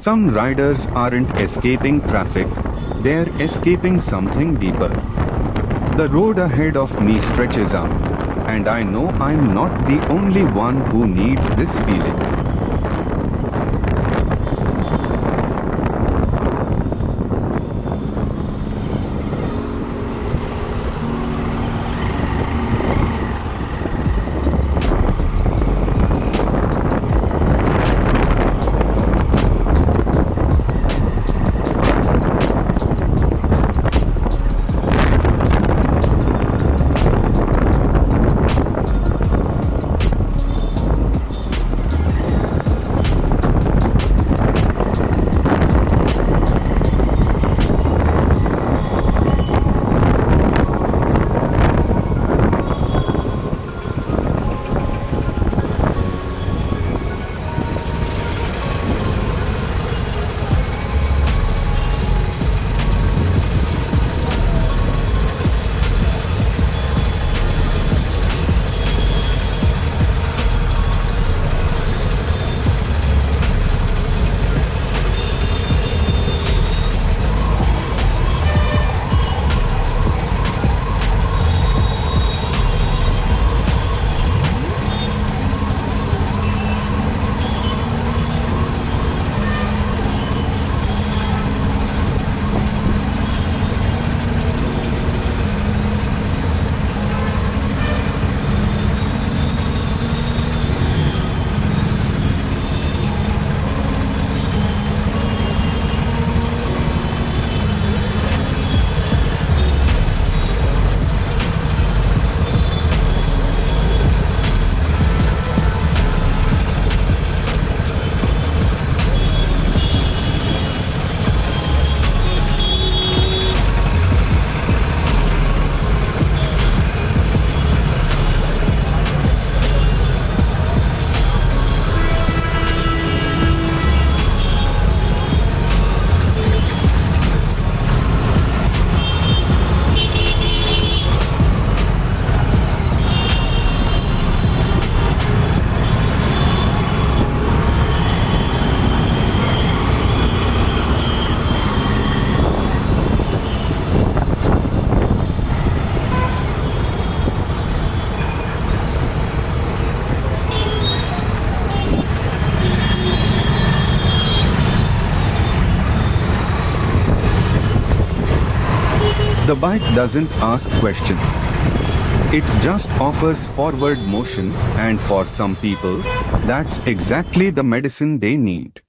Some riders aren't escaping traffic, they're escaping something deeper. The road ahead of me stretches out, and I know I'm not the only one who needs this feeling. The bike doesn't ask questions. It just offers forward motion, and for some people, that's exactly the medicine they need.